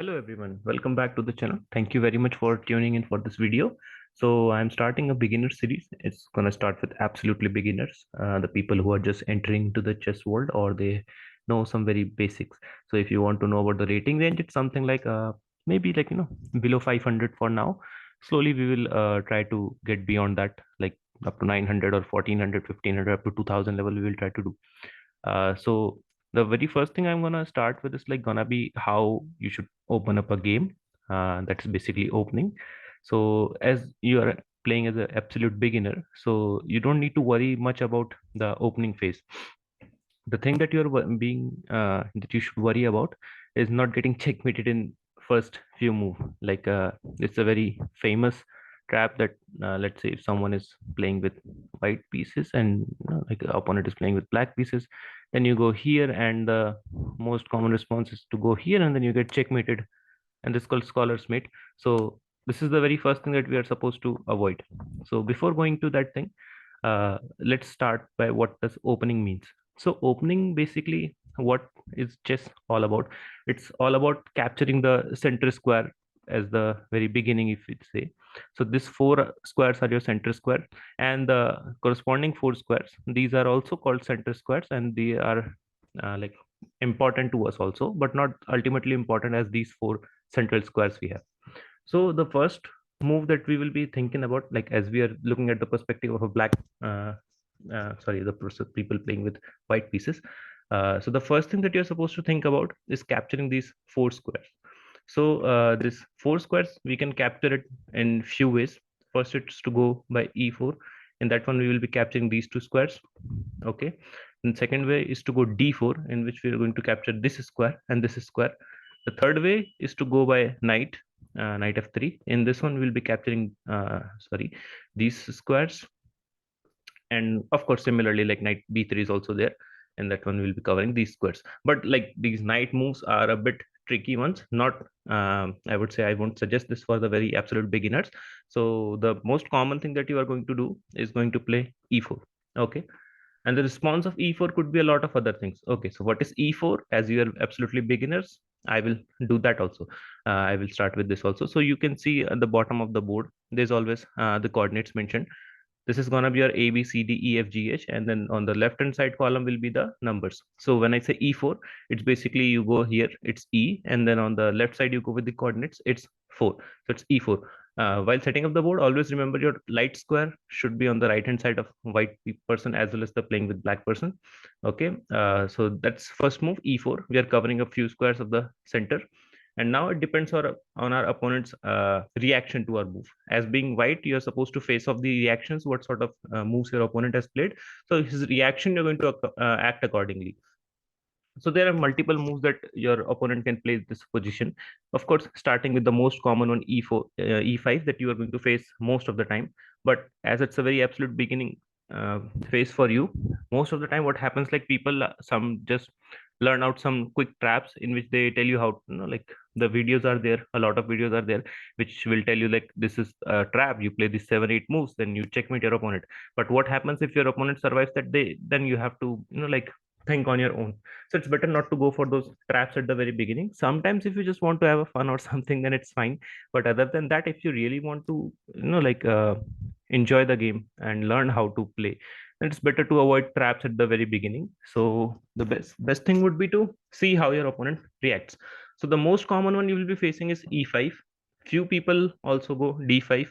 Hello everyone, welcome back to the channel. Thank you very much for tuning in for this video. So I'm starting a beginner series. It's gonna start with absolutely beginners, the people who are just entering into the chess world or they know some very basics. So if you want to know about the rating range, it's something like maybe like below 500 for now. Slowly we will try to get beyond that, like up to 900 or 1400, 1500, up to 2000 level. We will try to do. So the very first thing I'm gonna start with is like gonna be how you should open up a game. That's basically opening. So as you are playing as an absolute beginner, so you don't need to worry much about the opening phase. The thing that that you should worry about is not getting checkmated in first few move. Like it's a very famous trap that let's say if someone is playing with white pieces and like the opponent is playing with black pieces, then you go here and the most common response is to go here and then you get checkmated, and this is called scholar's mate. So this is the very first thing that we are supposed to avoid. So before going to that thing, let's start by what does opening means. So opening basically what is chess all about? It's all about capturing the center square as the very beginning, if we say. So these four squares are your center square, and the corresponding four squares, these are also called center squares, and they are like important to us also, but not ultimately important as these four central squares we have. So the first move that we will be thinking about, like as we are looking at the perspective of a black, uh, people playing with white pieces. So the first thing that you're supposed to think about is capturing these four squares. So this four squares, we can capture it in few ways. First, it's to go by e4. In that one, we will be capturing these two squares. Okay. And second way is to go d4, in which we are going to capture this square and this square. The third way is to go by knight, knight f3. In this one, we'll be capturing, these squares. And of course, similarly, like knight b3 is also there. And that one will be covering these squares. But like these knight moves are a bit tricky ones. Not, I would say I won't suggest this for the very absolute beginners. So the most common thing that you are going to do is going to play e4. Okay. And the response of e4 could be a lot of other things. Okay, so what is e4? As you are absolutely beginners, I will do that also. I will start with this also. So you can see at the bottom of the board, there's always the coordinates mentioned. This is going to be your a b c d e f g h, and then on the left hand side column will be the numbers. So when I say e4, it's basically you go here, it's e, and then on the left side you go with the coordinates, it's 4. So it's e4. While setting up the board, always remember your light square should be on the right hand side of white person as well as the playing with black person. Okay, so that's first move, e4. We are covering a few squares of the center, and now it depends on our opponent's reaction to our move. As being white, you're supposed to face off the reactions, what sort of moves your opponent has played. So his reaction, you're going to act accordingly. So there are multiple moves that your opponent can play this position. Of course, starting with the most common one, e4, e5, that you are going to face most of the time. But as it's a very absolute beginning phase for you, most of the time what happens, like people, some just learn out some quick traps in which they tell you how, like the videos are there, a lot of videos are there which will tell you like this is a trap, you play these 7 8 moves, then you checkmate your opponent. But what happens if your opponent survives that day? Then you have to like think on your own. So it's better not to go for those traps at the very beginning. Sometimes if you just want to have a fun or something, then it's fine. But other than that, if you really want to like enjoy the game and learn how to play, then it's better to avoid traps at the very beginning. So the best thing would be to see how your opponent reacts. So the most common one you will be facing is e5. Few people also go d5.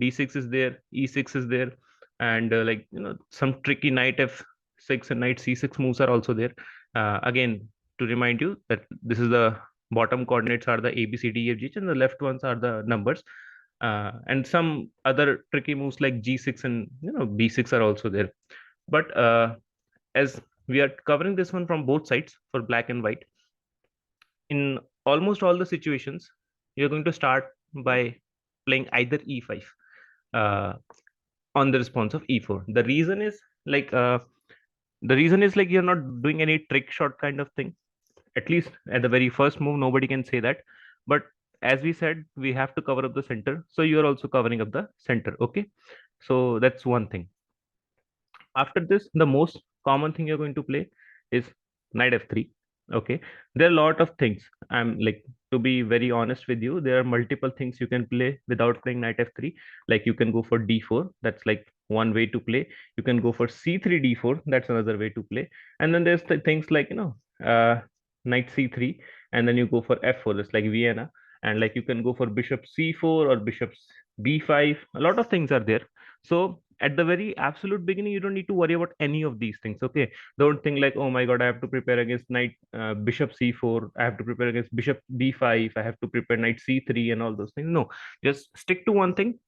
D6 is there, e6 is there, and like some tricky knight f6 and knight c6 moves are also there. Again, to remind you that this is the bottom coordinates are the a b c d e f g h, and the left ones are the numbers. And some other tricky moves like g6 and b6 are also there. But as we are covering this one from both sides for black and white, in almost all the situations, you're going to start by playing either e5 uh, on the response of e4. The reason is like you're not doing any trick shot kind of thing. At least at the very first move, nobody can say that. But as we said, we have to cover up the center. So you're also covering up the center. Okay. So that's one thing. After this, the most common thing you're going to play is knight f3. Okay. There are a lot of things. I'm like to be very honest with you, there are multiple things you can play without playing knight f3. Like you can go for d4, that's like one way to play. You can go for c3 d4, that's another way to play. And then there's the things like, knight c3, and then you go for f4, that's like Vienna. And like you can go for bishop c4 or bishop b5. A lot of things are there. So at the very absolute beginning, you don't need to worry about any of these things. Okay, don't think like, oh my god, I have to prepare against knight bishop c4, I have to prepare against bishop b5, I have to prepare knight c3 and all those things. No, just stick to one thing,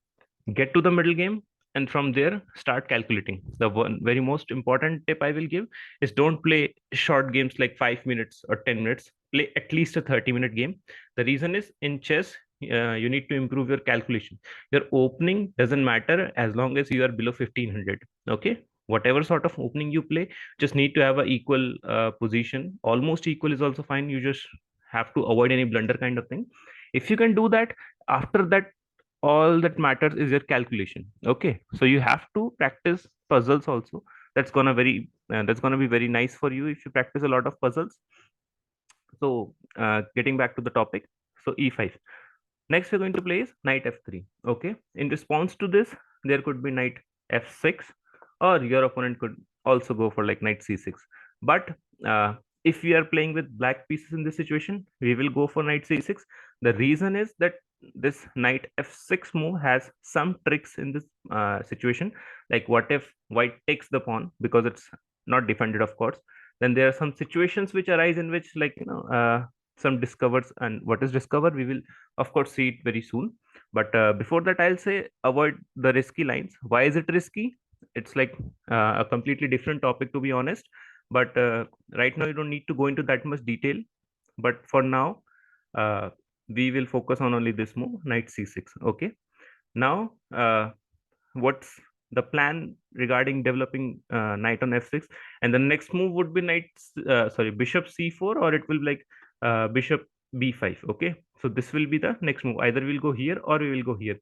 get to the middle game, and from there start calculating. The one very most important tip I will give is don't play short games like 5 minutes or 10 minutes. Play at least a 30-minute game. The reason is, in chess, you need to improve your calculation. Your opening doesn't matter as long as you are below 1500. Okay, whatever sort of opening you play, just need to have a equal position. Almost equal is also fine. You just have to avoid any blunder kind of thing. If you can do that, after that, all that matters is your calculation. Okay, so you have to practice puzzles also. That's gonna be very nice for you if you practice a lot of puzzles. So getting back to the topic, so e5. Next we're going to play is knight f3. Okay, in response to this, there could be knight f6, or your opponent could also go for like knight c6. But uh, if we are playing with black pieces in this situation, we will go for knight c6. The reason is that this knight f6 move has some tricks in this situation. Like, what if white takes the pawn, because it's not defended, of course. Then there are some situations which arise in which, like, some discovers, and what is discovered, we will of course see it very soon. But before that, I'll say avoid the risky lines. Why is it risky? It's like a completely different topic, to be honest. But right now you don't need to go into that much detail. But for now, uh, we will focus on only this move, knight c6. Okay, now what's the plan regarding developing knight on f6? And the next move would be bishop c4, or it will be like bishop b5. Okay, so this will be the next move. Either we'll go here or we will go here.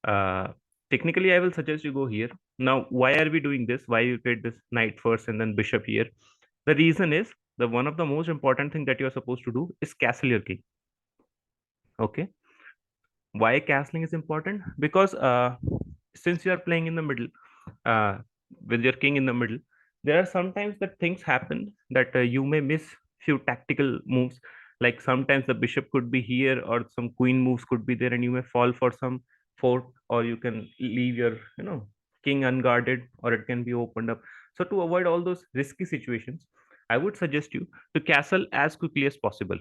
uh, Technically, I will suggest you go here. Now, why are we doing this? Why you played this knight first and then bishop here? The reason is, the one of the most important thing that you are supposed to do is castle your king. Okay, why castling is important? Because since you are playing in the middle, uh, with your king in the middle, there are sometimes that things happen that you may miss few tactical moves. Like sometimes the bishop could be here, or some queen moves could be there, and you may fall for some fort, or you can leave your king unguarded, or it can be opened up. So to avoid all those risky situations, I would suggest you to castle as quickly as possible.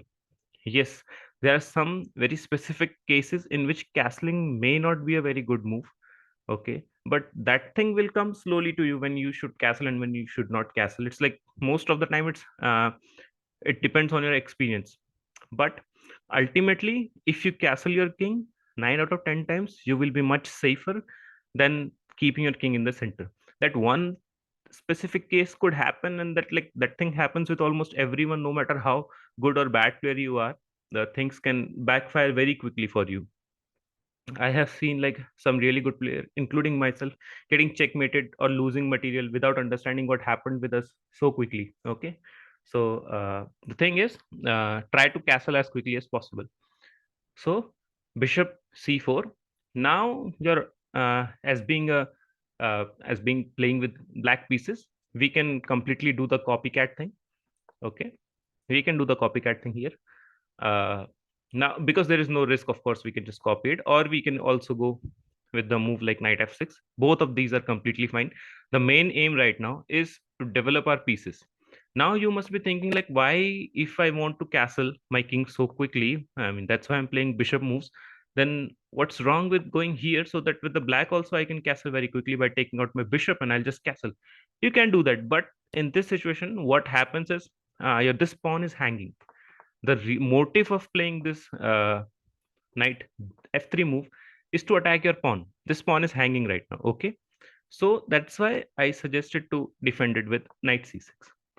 Yes, there are some very specific cases in which castling may not be a very good move. Okay, but that thing will come slowly to you, when you should castle and when you should not castle. It's like most of the time, it depends on your experience. But ultimately, if you castle your king 9 out of 10 times, you will be much safer than keeping your king in the center. That one specific case could happen, and that thing happens with almost everyone, no matter how good or bad player you are. The things can backfire very quickly for you. I have seen like some really good player, including myself, getting checkmated or losing material without understanding what happened with us so quickly. Okay, so the thing is, try to castle as quickly as possible. So bishop c4. Now you're as being playing with black pieces, we can completely do the copycat thing. Okay, we can do the copycat thing here. uh, Now, because there is no risk, of course, we can just copy it, or we can also go with the move like knight f6. Both of these are completely fine. The main aim right now is to develop our pieces. Now you must be thinking like, why, if I want to castle my king so quickly, I mean, that's why I'm playing bishop moves, then what's wrong with going here, so that with the black also I can castle very quickly by taking out my bishop, and I'll just castle. You can do that, but in this situation, what happens is, this pawn is hanging. The motive of playing this knight f3 move is to attack your pawn. This pawn is hanging right now. Okay, so that's why I suggested to defend it with knight c6.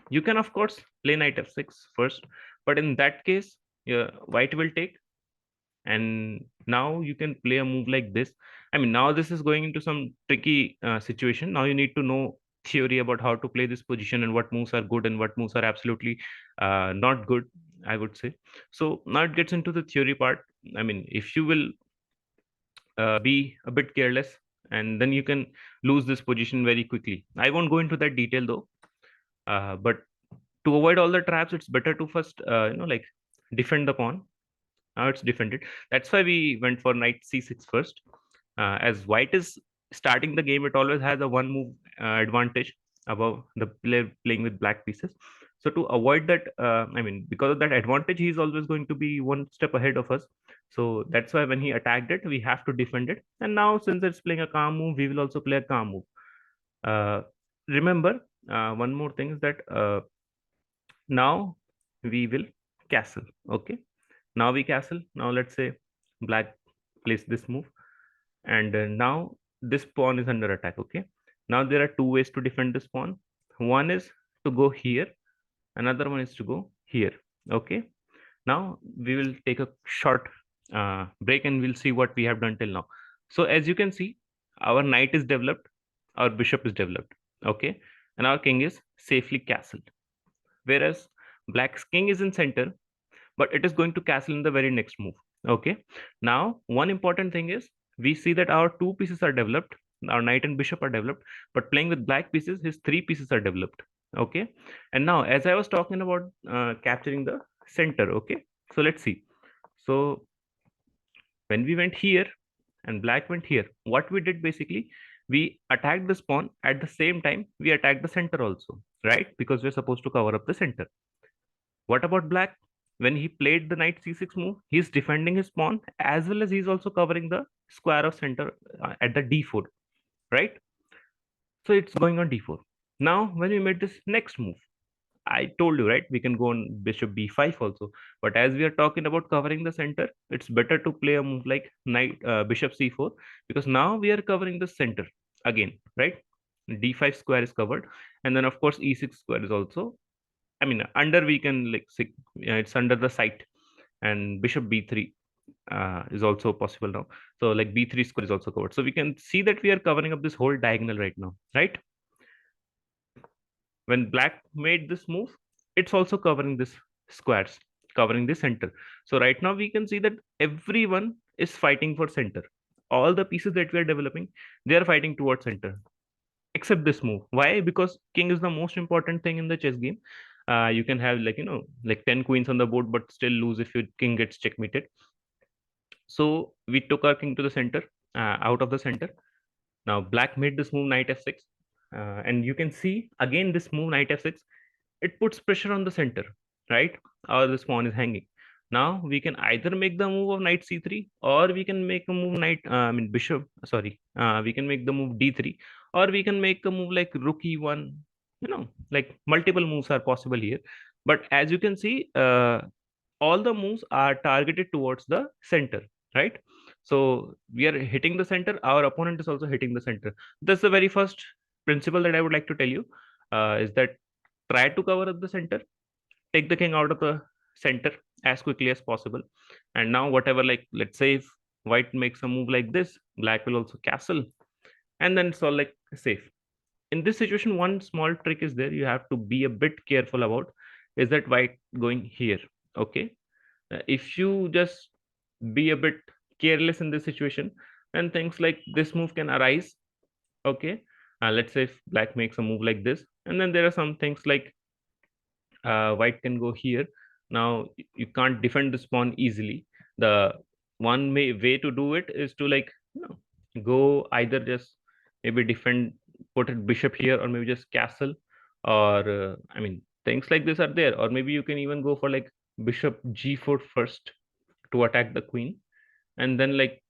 You can of course play knight f6 first, but in that case, yeah, white will take, and now you can play a move like this. I mean, now this is going into some tricky situation. Now you need to know theory about how to play this position, and what moves are good and what moves are absolutely not good. I would say. So now it gets into the theory part. I mean, if you will be a bit careless, and then you can lose this position very quickly. I won't go into that detail though. But to avoid all the traps, it's better to first, like defend the pawn. Now it's defended. That's why we went for knight c6 first. As white is starting the game, it always has a one move advantage above the player playing with black pieces. So to avoid that, I mean, because of that advantage, he's always going to be one step ahead of us. So that's why when he attacked it, we have to defend it. And now since it's playing a calm move, we will also play a calm move. Uh, Remember, one more thing is that now we will castle. Okay, now we castle. Now let's say black plays this move, and now this pawn is under attack. Okay, now there are two ways to defend this pawn. One is to go here, another one is to go here. Okay, now we will take a short break and we'll see what we have done till now. So as you can see, our knight is developed, our bishop is developed. Okay, and our king is safely castled, whereas black's king is in center, but it is going to castle in the very next move. Okay, now one important thing is we see that our two pieces are developed, our knight and bishop are developed, but playing with black pieces, his three pieces are developed. Okay, and now as I was talking about capturing the center. Okay, so let's see. So when we went here and black went here, what we did basically, we attacked this pawn, at the same time we attacked the center also, right? Because we're supposed to cover up the center. What about black? When he played the knight c6 move, he's defending his pawn as well as he's also covering the square of center at the d4, right? So it's going on d4. Now, when we made this next move, I told you, right? We can go on bishop b5 also. But as we are talking about covering the center, it's better to play a move like knight bishop c4, because now we are covering the center again, right? d5 square is covered, and then of course e6 square is also, I mean, under we can like it's under the site, and bishop b3 is also possible now. So like b3 square is also covered. So we can see that we are covering up this whole diagonal right now, right? When black made this move, it's also covering this squares, covering the center. So right now we can see that everyone is fighting for center. All the pieces that we are developing, they are fighting towards center, except this move. Why? Because king is the most important thing in the chess game. You can have like, like 10 queens on the board, but still lose if your king gets checkmated. So we took our king to the center, out of the center. Now black made this move knight f6, and you can see again this move knight f6. It puts pressure on the center, right? Or this pawn is hanging. Now we can either make the move of knight c3, or we can make a move knight, I mean bishop. Sorry, we can make the move d3, or we can make a move like rook e1. Like multiple moves are possible here. But as you can see, all the moves are targeted towards the center, right? So we are hitting the center, our opponent is also hitting the center. That's the very first principle that I would like to tell you, is that try to cover up the center, take the king out of the center as quickly as possible. And now whatever, like let's say if white makes a move like this, black will also castle, and then it's all like safe. In this situation, one small trick is there, you have to be a bit careful about, is that white going here. Okay, if you just be a bit careless in this situation, then things like this move can arise. Okay, let's say if black makes a move like this, and then there are some things like white can go here. Now you can't defend this pawn easily. The way to do it is to like, go either just maybe defend, put a bishop here, or maybe just castle, or I mean things like this are there. Or maybe you can even go for like bishop g4 first to attack the queen, and then like,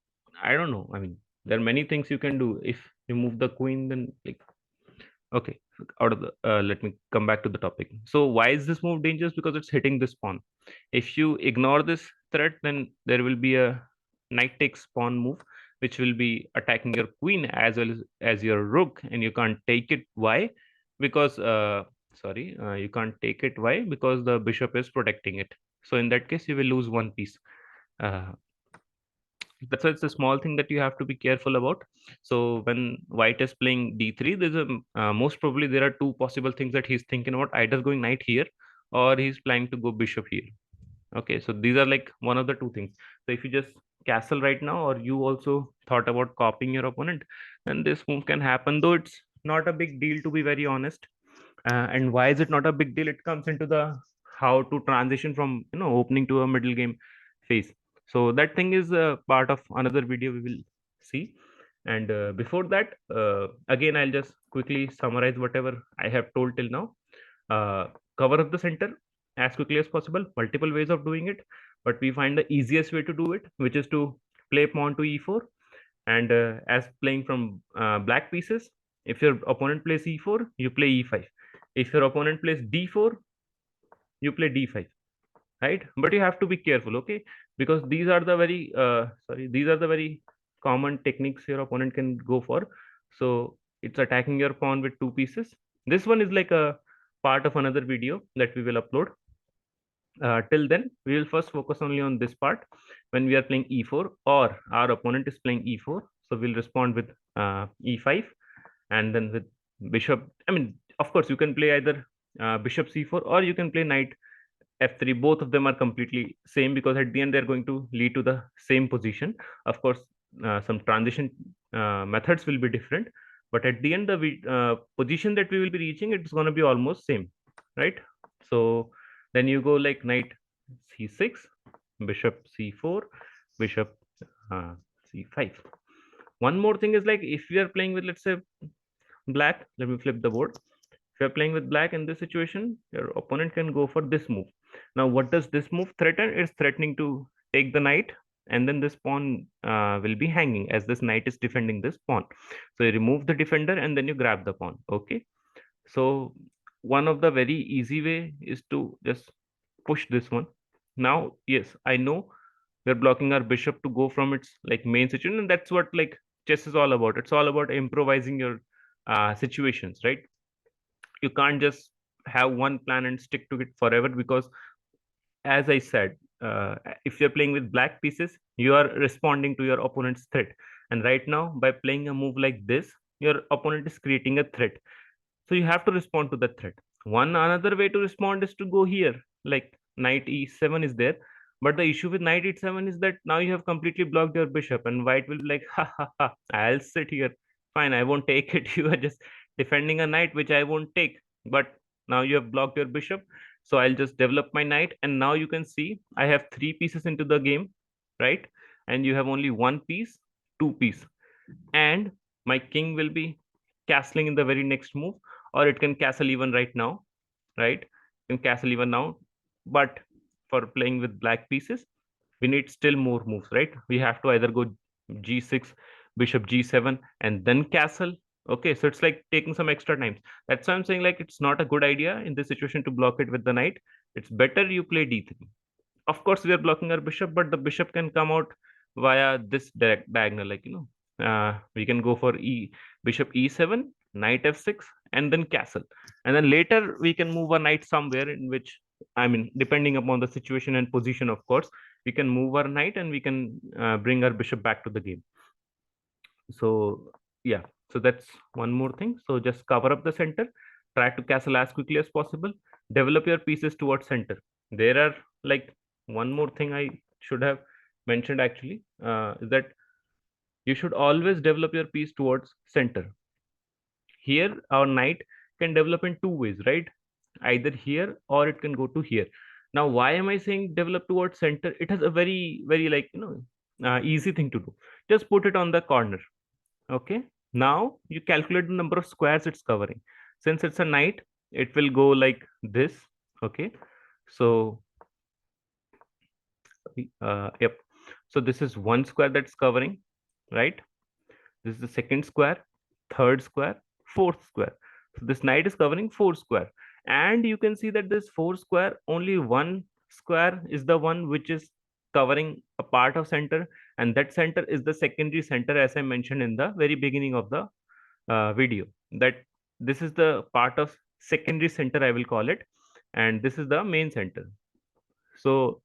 I don't know, I mean there are many things you can do. If you move the queen, then like, okay, out of the let me come back to the topic. So why is this move dangerous? Because it's hitting this pawn. If you ignore this threat, then there will be a knight takes pawn move, which will be attacking your queen as well as your rook, and you can't take it. Why? Because sorry, you can't take it. Why? Because the bishop is protecting it. So in that case, you will lose one piece. uh, that's why it's a small thing that you have to be careful about. So when white is playing d3, there's a most probably there are two possible things that he's thinking about, either going knight here, or he's planning to go bishop here. Okay, so these are like one of the two things. So if you just castle right now, or you also thought about copying your opponent, then this move can happen, though it's not a big deal, to be very honest. And why is it not a big deal? It comes into the how to transition from, opening to a middle game phase. So that thing is a part of another video we will see. And before that, again, I'll just quickly summarize whatever I have told till now. uh, Cover up the center as quickly as possible. Multiple ways of doing it, but we find the easiest way to do it, which is to play pawn to e4. And as playing from black pieces, if your opponent plays e4, you play e5. If your opponent plays d4, you play d5, right? But you have to be careful, okay? Because these are the very these are the very common techniques your opponent can go for. So it's attacking your pawn with two pieces. This one is like a part of another video that we will upload. Till then, we will first focus only on this part. When we are playing e4 or our opponent is playing e4, so we'll respond with e5, and then with bishop. I mean, of course, you can play either bishop c4, or you can play knight f3. Both of them are completely same, because at the end they're going to lead to the same position. Of course, some transition methods will be different, but at the end the position that we will be reaching, it's going to be almost same, right? So then you go like knight c6, bishop c4, bishop uh, c5. One more thing is, like, if we are playing with, let's say, black, let me flip the board. If you're playing with black in this situation, your opponent can go for this move. Now, what does this move threaten? It's threatening to take the knight, and then this pawn will be hanging, as this knight is defending this pawn. So you remove the defender and then you grab the pawn. Okay. So one of the very easy way is to just push this one. Now, yes, I know we're blocking our bishop to go from its like main situation, and that's what like chess is all about. It's all about improvising your situations, right? You can't just have one plan and stick to it forever, because, as I said, if you're playing with black pieces, you are responding to your opponent's threat. And right now, by playing a move like this, your opponent is creating a threat, so you have to respond to that threat. One another way to respond is to go here, like knight e7 is there. But the issue with knight e7 is that now you have completely blocked your bishop, and white will be like, ha ha ha, I'll sit here, fine, I won't take it. You are just defending a knight which I won't take. But now you have blocked your bishop, so I'll just develop my knight. And now you can see I have three pieces into the game, right? And you have only one piece, two piece. And my king will be castling in the very next move, or it can castle even right now, right? It can castle even now. But for playing with black pieces, we need still more moves, right? We have to either go g6, bishop g7, and then castle. Okay, so it's like taking some extra times. That's why I'm saying, like, it's not a good idea in this situation to block it with the knight. It's better you play d3. Of course, we are blocking our bishop, but the bishop can come out via this diagonal, like, we can go for bishop e7, knight f6, and then castle. And then later we can move a knight somewhere, in which, I mean, depending upon the situation and position, of course, we can move our knight, and we can bring our bishop back to the game. So yeah, so that's one more thing. So just cover up the center, try to castle as quickly as possible, develop your pieces towards center. There are, like, one more thing I should have mentioned actually, is that you should always develop your piece towards center. Here our knight can develop in two ways, right? Either here, or it can go to here. Now, why am I saying develop towards center? It has a very, very, like, easy thing to do. Just put it on the corner. Okay, now you calculate the number of squares it's covering. Since it's a knight, it will go like this. Okay, so yep, so this is one square that's covering, right? This is the second square, third square, fourth square. So this knight is covering four square. And you can see that this four square, only one square is the one which is covering a part of center, and that center is the secondary center, as I mentioned in the very beginning of the video, that this is the part of secondary center, I will call it, and this is the main center. So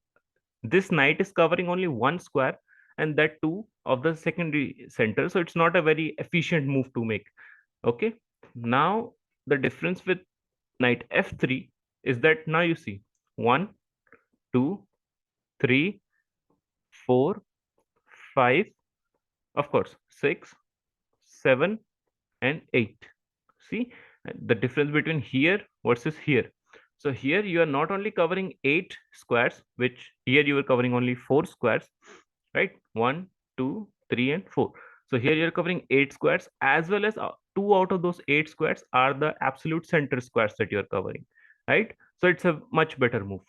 this knight is covering only one square, and that too of the secondary center, so it's not a very efficient move to make. Okay, now the difference with knight f3 is that now you see 1 2 3, 4, 5, of course, 6, 7, and 8. See the difference between here versus here. So here you are not only covering 8 squares, which here you are covering only 4 squares, right? 1, 2, 3, and 4. So here you are covering 8 squares, as well as 2 out of those 8 squares are the absolute center squares that you are covering, right? So it's a much better move.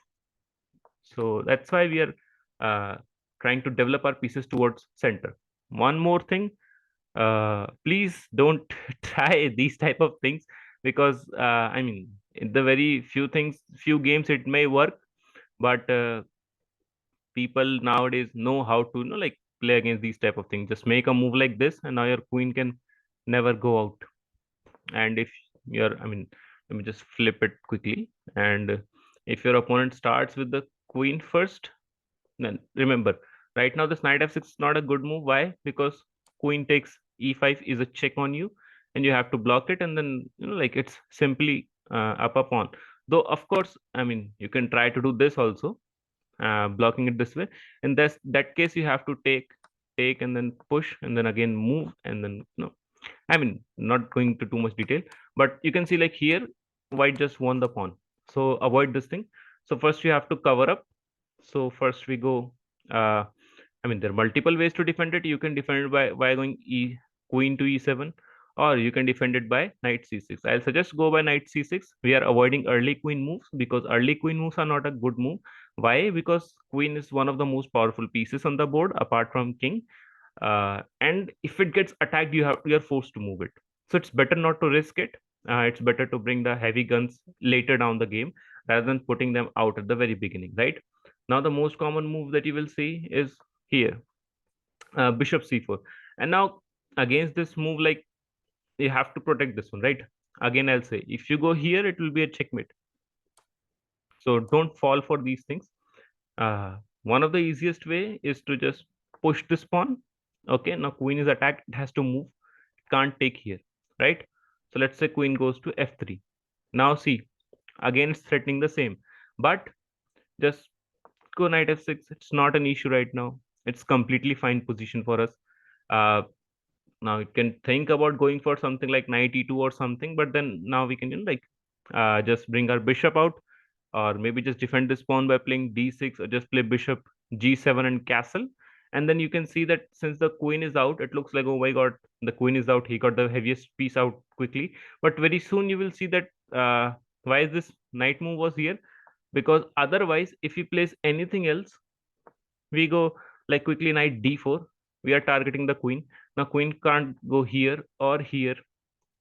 So that's why we are trying to develop our pieces towards center. One more thing, please don't try these type of things, because I mean, in the very few games it may work, but people nowadays know how to, like, play against these type of things. Just make a move like this, and now your queen can never go out. And if you're, I mean, let me just flip it quickly. And if your opponent starts with the queen first, then remember, right now this knight f6 is not a good move. Why? Because queen takes e5 is a check on you, and you have to block it, and then, like, it's simply up a pawn. Though of course, I mean, you can try to do this also, blocking it this way. In that case, you have to take and then push and then again move, and then, I mean, not going to too much detail, but you can see, like, here white just won the pawn. So avoid this thing. So first you have to cover up. So first we go, I mean, there are multiple ways to defend it. You can defend it by going queen to e7, or you can defend it by knight c6. I'll suggest go by knight c6. We are avoiding early queen moves, because early queen moves are not a good move. Why? Because queen is one of the most powerful pieces on the board apart from king. And if it gets attacked, you're forced to move it. So it's better not to risk it. It's better to bring the heavy guns later down the game rather than putting them out at the very beginning, right? Now the most common move that you will see is here, bishop c4. And now against this move, like, you have to protect this one, right? Again, I'll say, if you go here, it will be a checkmate. So don't fall for these things. One of the easiest way is to just push this pawn. Okay, now queen is attacked, it has to move, it can't take here, right? So let's say queen goes to f3. Now see, again it's threatening the same, but just go knight f6. It's not an issue right now. It's completely fine position for us. uh, Now you can think about going for something like knight e2 or something, but then now we can, like, just bring our bishop out, or maybe just defend this pawn by playing d6, or just play bishop g7 and castle. And then you can see that since the queen is out, it looks like, oh my god, the queen is out, he got the heaviest piece out quickly. But very soon you will see that, why is this knight move was here, because otherwise if he plays anything else, we go like quickly knight d4, we are targeting the queen. Now queen can't go here or here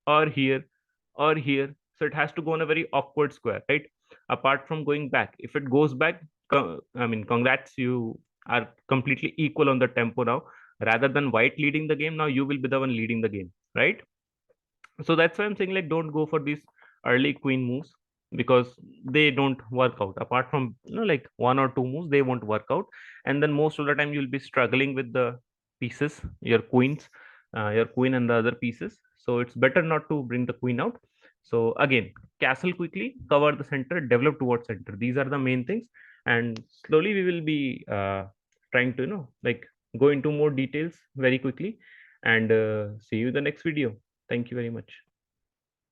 or here or here, so it has to go on a very awkward square, right? Apart from going back, if it goes back, I mean, congrats, you are completely equal on the tempo now. Rather than white leading the game, now you will be the one leading the game, right? So that's why I'm saying, like, don't go for these early queen moves, because they don't work out. Apart from, like, one or two moves, they won't work out. And then most of the time you'll be struggling with the pieces, your queens, your queen and the other pieces. So it's better not to bring the queen out. So again, castle quickly, cover the center, develop towards center. These are the main things. And slowly we will be trying to, like, go into more details very quickly. And see you in the next video. Thank you very much.